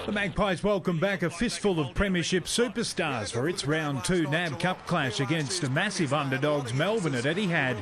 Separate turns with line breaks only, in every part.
The Magpies welcome back a fistful of premiership superstars for its round 2 NAB Cup clash against the massive underdogs Melbourne at Etihad.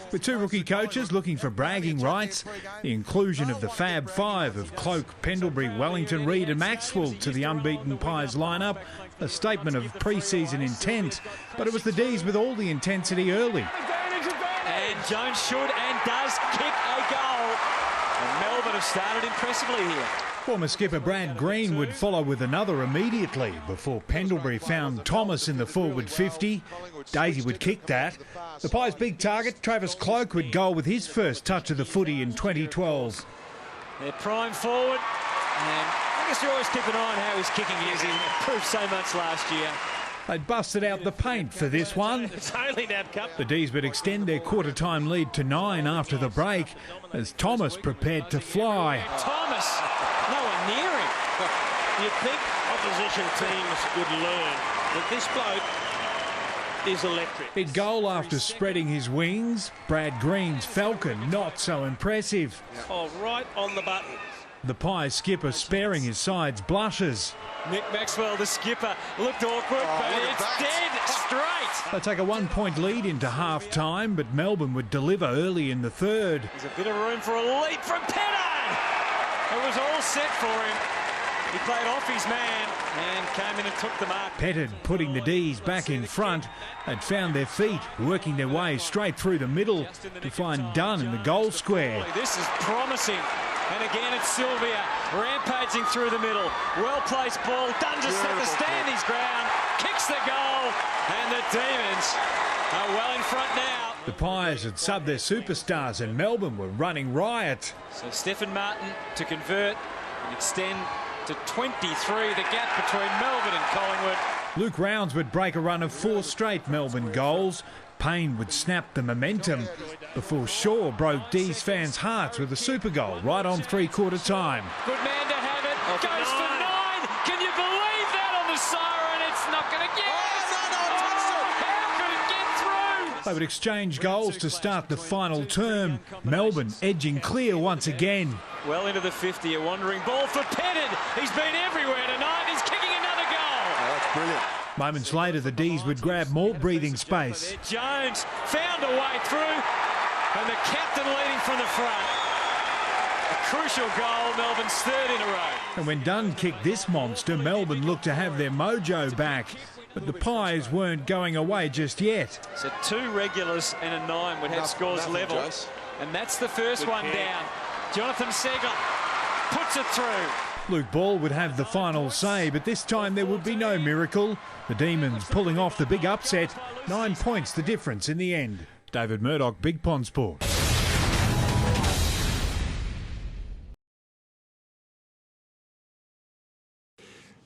With two rookie coaches looking for bragging rights, the inclusion of the Fab Five of Cloke, Pendlebury, Wellington, Reid and Maxwell to the unbeaten Pies lineup, a statement of pre-season intent. But it was the D's with all the intensity early.
And Jones should and does kick a goal. And Melbourne have started impressively here.
Former skipper Brad Green would follow with another immediately before Pendlebury found Thomas in the forward 50. Daisy would kick that. The Pies' big target, Travis Cloke, would goal with his first touch of the footy in 2012.
They're prime forward, and I guess you always keep an eye on how his kicking is. He improved so much last year.
They'd busted out the paint for this one.
It's only NAB Cup.
The D's would extend their quarter-time lead to 9 after the break as Thomas prepared to fly.
Thomas, no one near him.
You'd think opposition teams would learn that this bloke is electric.
He'd goal after spreading his wings. Brad Green's Falcon not so impressive.
Oh, right on the button.
The Pies skipper sparing his side's blushes.
Nick Maxwell, the skipper, looked awkward, but it's dead straight.
They take a 1-point lead into half-time, but Melbourne would deliver early in the third.
There's a bit of room for a leap from Petard. It was all set for him. He played off his man and came in and took the mark.
Petard putting the D's back in front. They'd found their feet, working their way straight through the middle to find Dunn in the goal square.
This is promising. And again, it's Sylvia rampaging through the middle. Well-placed ball. Dunn just set the stand his ground. Kicks the goal. And the Demons are well in front now.
The Pies had subbed their superstars and Melbourne were running riot.
So Stephen Martin to convert and extend to 23, the gap between Melbourne and Collingwood.
Luke Rounds would break a run of 4 straight Melbourne goals. Payne would snap the momentum before Shaw broke D's fans' hearts with a super goal right on three-quarter time.
Good man to have it. Goes for 9. Can you believe that on the siren? It's not going to get it. How could it get through?
They would exchange goals to start the final term. Melbourne edging clear once again.
Well into the 50, a wandering ball for Petard. He's been everywhere tonight. He's kicking another goal.
Oh, that's brilliant.
Moments later, the D's would grab more breathing space.
Jones found a way through, and the captain leading from the front. A crucial goal, Melbourne's third in a row.
And when Dunn kicked this monster, Melbourne looked to have their mojo back. But the Pies weren't going away just yet.
So 2 regulars and a 9 would have scores level. And that's the first one down. Jonathan Segal puts it through.
Luke Ball would have the final say, but this time there would be no miracle. The Demons pulling off the big upset. 9 points the difference in the end. David Murdoch, Big Pond Sport.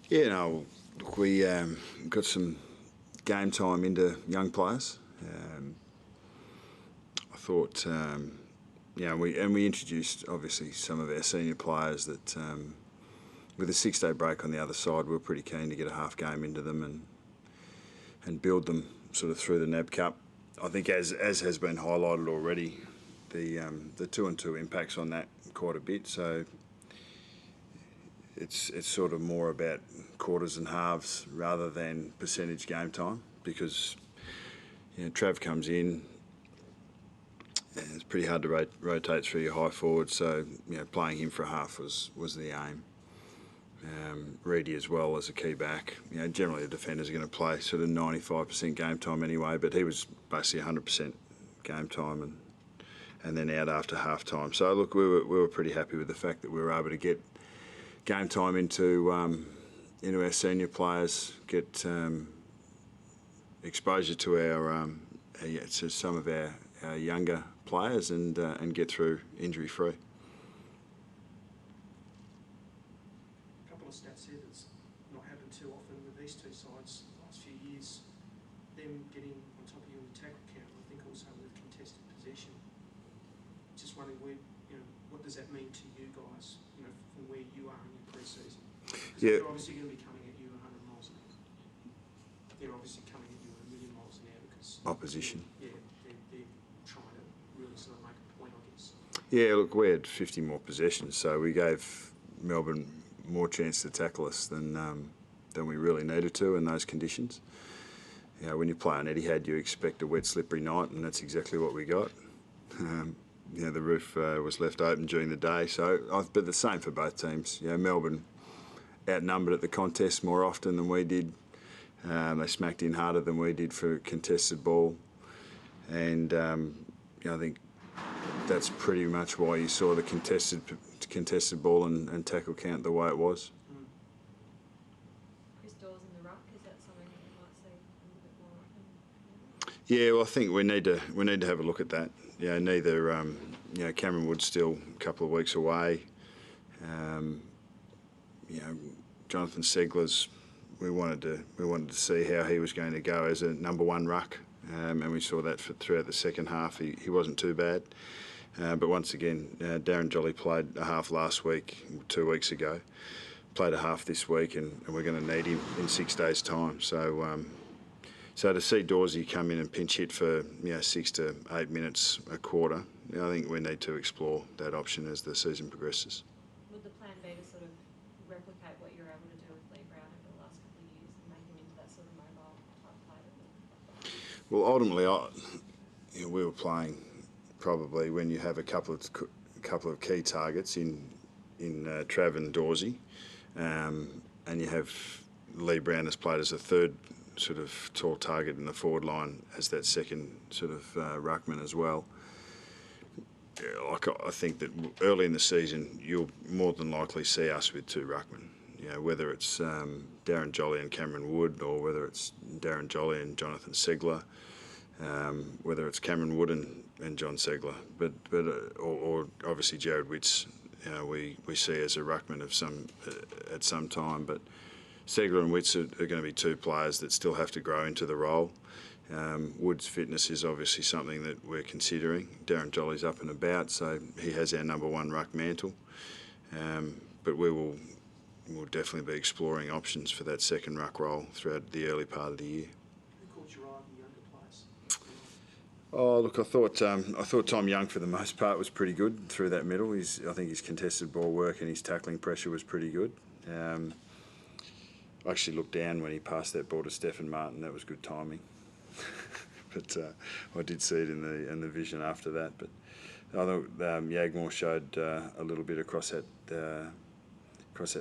Yeah, no, look, we got some game time into young players. I thought, we introduced obviously some of our senior players that. With a 6-day break on the other side, we were pretty keen to get a half game into them and build them sort of through the NAB Cup. I think as has been highlighted already, the 2-2 impacts on that quite a bit. So it's sort of more about quarters and halves rather than percentage game time, because Trav comes in. It's pretty hard to rotate through your high forward, so playing him for a half was the aim. Reedy as well as a key back. Generally the defenders are going to play sort of 95% game time anyway, but he was basically 100% game time and then out after half time. So look, we were pretty happy with the fact that we were able to get game time into our senior players, get exposure to to some of our younger players and get through injury free.
Stats here that's not happened too often with these two sides the last few years. Them getting on top of you in the tackle count, I think also with contested possession. Just wondering what does that mean to you guys, from where you are in your pre-season?
Yeah.
They're obviously going to be coming at you 100 miles an hour. They're obviously coming at you at 1 million miles an hour because
opposition.
They're trying to really sort of make a point, I guess.
Yeah, look, we had 50 more possessions, so we gave Melbourne more chance to tackle us than we really needed to in those conditions. You know, when you play on Etihad, you expect a wet, slippery night, and that's exactly what we got. You know, the roof was left open during the day, but the same for both teams. You know, Melbourne outnumbered at the contest more often than we did. They smacked in harder than we did for contested ball, and you know, I think that's pretty much why you saw the contested ball and tackle count the way it was.
Chris Dawes in the ruck, is that something that you might see a little bit more often?
Yeah, well, I think we need to have a look at that. You know, you know, Cameron Wood's still a couple of weeks away. You know, Jonathan Segler's. We wanted to see how he was going to go as a number one ruck, and we saw that throughout the second half. He wasn't too bad, but once again, Darren Jolly played a half last week, 2 weeks ago, played a half this week, and we're going to need him in 6 days' time. So to see Dawsey come in and pinch hit for 6 to 8 minutes a quarter, you know, I think we need to explore that option as the season progresses.
Would the plan be to sort of replicate what you're able to do with Lee Brown over the last couple of years and make him into that sort of mobile type player?
Well, ultimately, you know, we were playing probably when you have a couple of key targets in Trav and Dawsey, and you have Lee Brown has played as a third sort of tall target in the forward line as that second sort of ruckman as well. Like, I think that early in the season you'll more than likely see us with 2 ruckmen. You know, whether it's Darren Jolly and Cameron Wood, or whether it's Darren Jolly and Jonathan Segler, whether it's Cameron Wood and John Segler, or obviously Jared Witts. You know, we see as a ruckman at some time, but Segler and Witts are going to be 2 players that still have to grow into the role. Wood's fitness is obviously something that we're considering. Darren Jolly's up and about, so he has our number 1 ruck mantle. But we'll definitely be exploring options for that second ruck role throughout the early part of the year.
Who caught your eye of the younger players?
Oh, look, I thought Tom Young for the most part was pretty good through that middle. I think his contested ball work and his tackling pressure was pretty good. I actually looked down when he passed that ball to Stephen Martin. That was good timing. But I did see it in the vision after that. But I thought Yagmore showed a little bit across that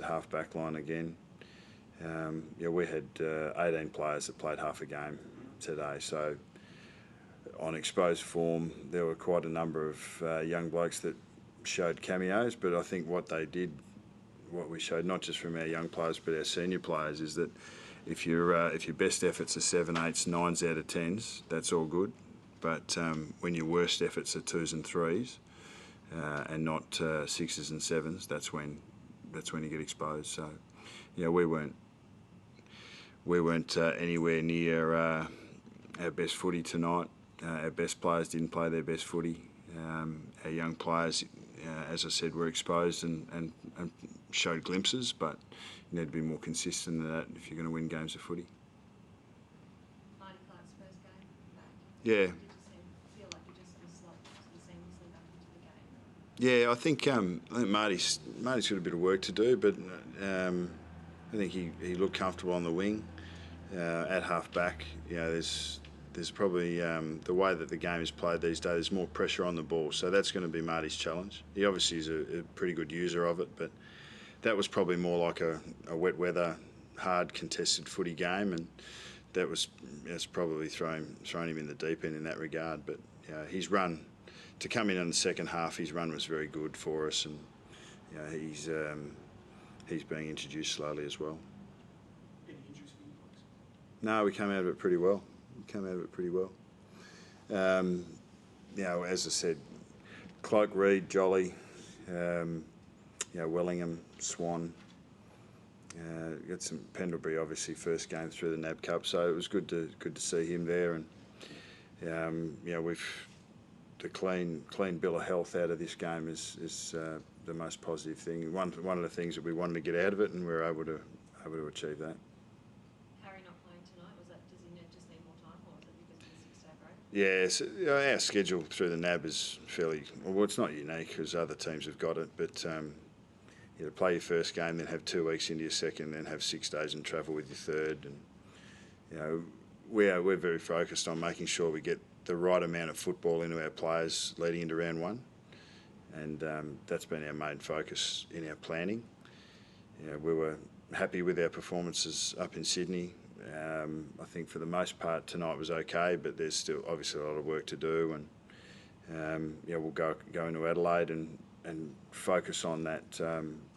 half back line again. Yeah, we had 18 players that played half a game today. So on exposed form, there were quite a number of young blokes that showed cameos. But I think what we showed, not just from our young players but our senior players, is that if your best efforts are 7, 8s, 9s out of 10s, that's all good. But when your worst efforts are 2s and 3s, and not 6s and 7s, that's when you get exposed. So, yeah, we weren't anywhere near our best footy tonight. Our best players didn't play their best footy. Our young players, as I said, were exposed and showed glimpses, but you need to be more consistent than that if you're going to win games of footy.
Marty Clark's first game back.
Yeah.
Did you feel like you just sort of seamlessly back into the game?
Yeah, I think Marty's got a bit of work to do, but I think he looked comfortable on the wing. At half back, you know, there's probably the way that the game is played these days, there's more pressure on the ball, so that's going to be Marty's challenge. He obviously is a pretty good user of it, but that was probably more like a wet weather, hard contested footy game, and it's probably thrown him in the deep end in that regard. But his run to come in the second half, his run was very good for us, and he's being introduced slowly as well.
Any injuries for you guys?
No, we came out of it pretty well. As I said, Cloak, Reid, Jolly, Wellingham, Swan. Got some Pendlebury, obviously first game through the NAB Cup, so it was good to see him there. And we've the clean bill of health out of this game is the most positive thing. One of the things that we wanted to get out of it, and we were able to achieve that.
Harry not playing tonight, does he just need more time, or is it because of the 6-day break?
Yeah, our schedule through the NAB is fairly well. It's not unique because other teams have got it, but you know, play your first game, then have 2 weeks into your second, then have 6 days and travel with your third. And you know, we're very focused on making sure we get the right amount of football into our players leading into round one, and that's been our main focus in our planning. You know, we were happy with our performances up in Sydney. I think for the most part tonight was okay, but there's still obviously a lot of work to do, and yeah, we'll go into Adelaide and focus on that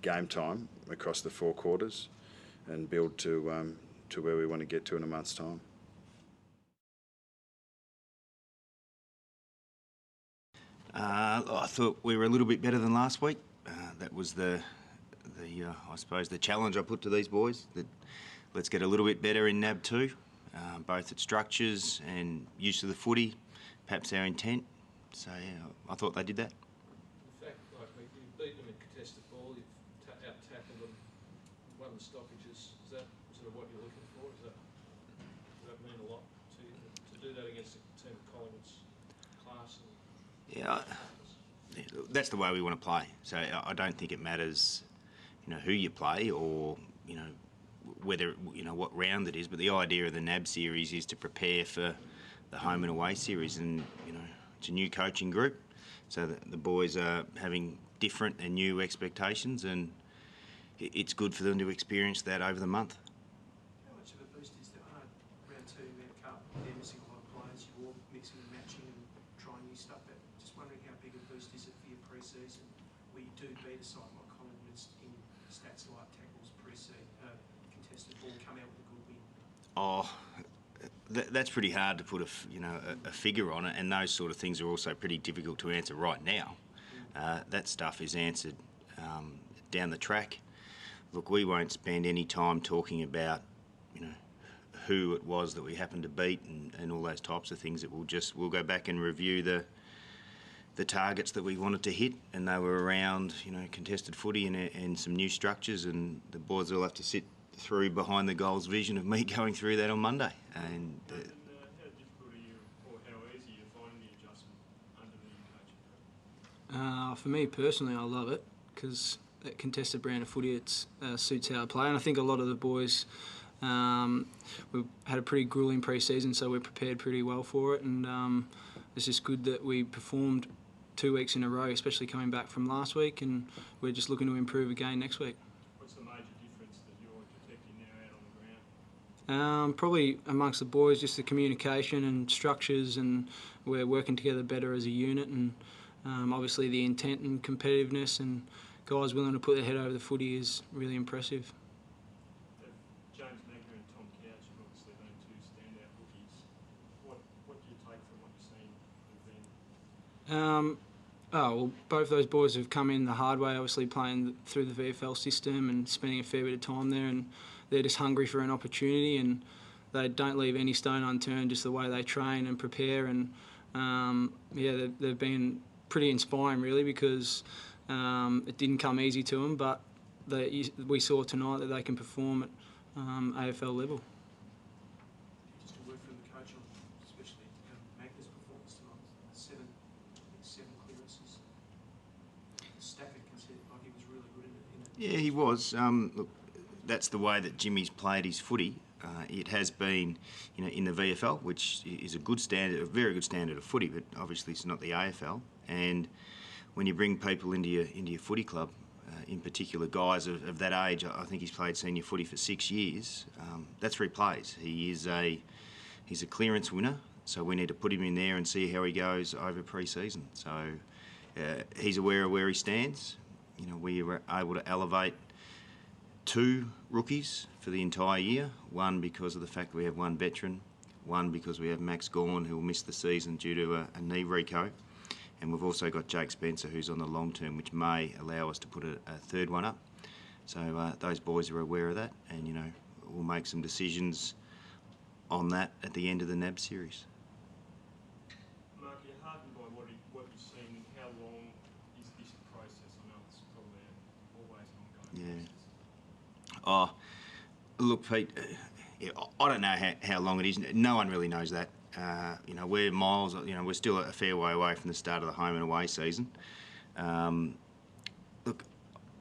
game time across the 4 quarters and build to where we want to get to in a month's time.
I thought we were a little bit better than last week. That was I suppose the challenge I put to these boys. That let's get a little bit better in NAB 2, both at structures and use of the footy, perhaps our intent. So yeah, I thought they did that.
In fact, like you've beaten them in contested ball, you've out-tackled them, won the stoppages. Is that sort of what you're looking for? Does that mean a lot to you to do that against a team of Collingwood's class?
Yeah, that's the way we want to play. So I don't think it matters, you know, who you play or, you know, whether, you know, what round it is. But the idea of the NAB series is to prepare for the home and away series, and you know, it's a new coaching group, so the boys are having different and new expectations, and it's good for them to experience that over the month.
How much of a boost is that hard round 2 NAB Cup? They're missing a lot of players. You're mixing and matching and trying new stuff. But just wondering how big a boost is it for your pre-season, where you do beat a side like Collingwood in stats like tackles, contested ball, come out with a good win?
Oh, that's pretty hard to put a figure on it, and those sort of things are also pretty difficult to answer right now. That stuff is answered down the track. Look, we won't spend any time talking about, you know, who it was that we happened to beat and all those types of things. We'll go back and review the targets that we wanted to hit, and they were around, you know, contested footy and some new structures, and the boys will have to sit through behind the goals vision of me going through that on Monday. And
how difficult are you, or how easy are you finding the adjustment under the new coaching?
For me personally, I love it because that contested brand of footy, it suits how I play, and I think a lot of the boys, we've had a pretty gruelling pre-season, so we're prepared pretty well for it, and it's just good that we performed 2 weeks in a row, especially coming back from last week, and we're just looking to improve again next week.
What's the major difference that you're detecting now out on the ground?
Probably amongst the boys, just the communication and structures, and we're working together better as a unit, and obviously the intent and competitiveness and guys willing to put their head over the footy is really impressive.
James Magner and Tom Couch have obviously been 2 standout rookies. What do you take from what you're seeing with them?
Well, both those boys have come in the hard way, obviously playing through the VFL system and spending a fair bit of time there, and they're just hungry for an opportunity, and they don't leave any stone unturned, just the way they train and prepare, and yeah, they've been pretty inspiring really, because it didn't come easy to them, but we saw tonight that they can perform at AFL level.
Just a word from the coach on especially Magna's performance tonight. 7 clearances. Stacker considered like he was really good in it.
Yeah, he was. Look, that's the way that Jimmy's played his footy. It has been, you know, in the VFL, which is a good standard, a very good standard of footy, but obviously it's not the AFL. And when you bring people into your footy club, in particular guys of that age, I think he's played senior footy for 6 years. That's where he plays. He's a clearance winner, so we need to put him in there and see how he goes over pre-season. So he's aware of where he stands. You know, we were able to elevate 2 rookies for the entire year. One because of the fact that we have 1 veteran, one because we have Max Gawn, who will miss the season due to a knee reco. And we've also got Jake Spencer, who's on the long term, which may allow us to put a 3rd one up. So those boys are aware of that, and you know, we'll make some decisions on that at the end of the NAB series.
Mark, you're heartened by what you've seen, and how long is this process? I know it's probably always an ongoing process.
Oh, look, Pete, yeah, I don't know how long it is. No one really knows that. You know, we're miles, you know, we're still a fair way away from the start of the home and away season. Look,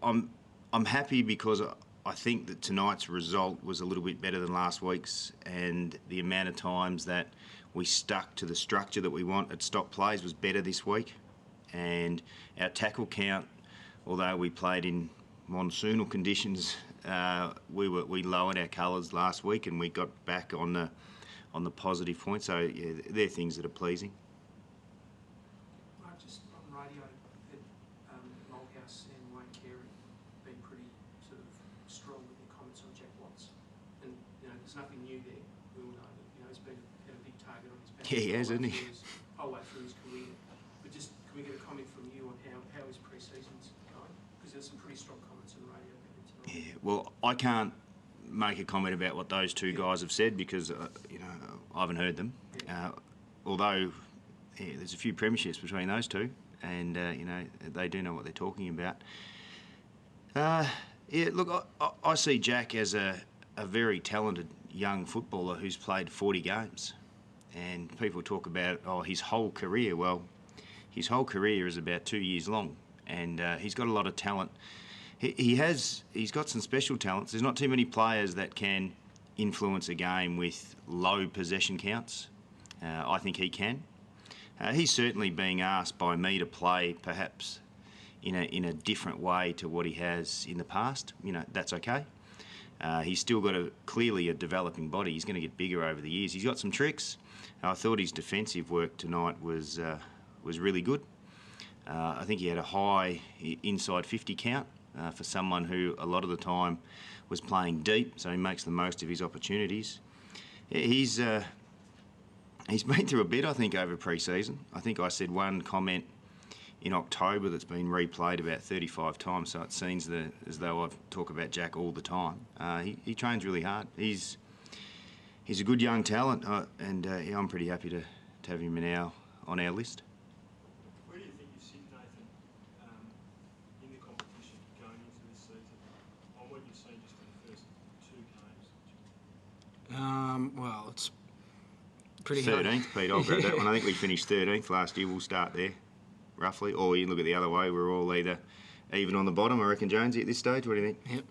I'm I'm happy because I think that tonight's result was a little bit better than last week's, and the amount of times that we stuck to the structure that we want at stop plays was better this week. And our tackle count, although we played in monsoonal conditions, we lowered our colours last week and we got back on the positive point. So yeah, they're things that are pleasing.
Just on radio, had Malthouse and Wayne Carey been pretty sort of strong with their comments on Jack Watts, and there's nothing new there. We all know that he's had a big target on his back.
Yeah, he has, hasn't he?
Whole way through his career. But just can we get a comment from you on how his pre-season's going? Because there's some pretty strong comments on the radio about him tonight.
Yeah, well, I can't make a comment about what those two guys have said because I haven't heard them. Although there's a few premierships between those two, and they do know what they're talking about. Look, I see Jack as a very talented young footballer who's played 40 games, and people talk about his whole career. Well, his whole career is about 2 years long, and he's got a lot of talent. He's got some special talents. There's not too many players that can influence a game with low possession counts. I think he can. He's certainly being asked by me to play perhaps in a different way to what he has in the past. That's okay. He's still got clearly a developing body. He's going to get bigger over the years. He's got some tricks. I thought his defensive work tonight was really good. I think he had a high inside 50 count for someone who a lot of the time was playing deep, so he makes the most of his opportunities. He's been through a bit, I think, over pre-season. I think I said one comment in October that's been replayed about 35 times, so it seems as though I talk about Jack all the time. He trains really hard. He's a good young talent, and I'm pretty happy to have him on our list.
Where do you think you sit, Nathan, in the competition going into this season, on what you've seen just in the first 2 games?
Well, it's pretty
13th, Pete, I'll grab that one. I think we finished 13th last year. We'll start there, roughly. Or you can look at the other way. We're all either even on the bottom, I reckon, Jonesy, at this stage. What do you think?
Yep.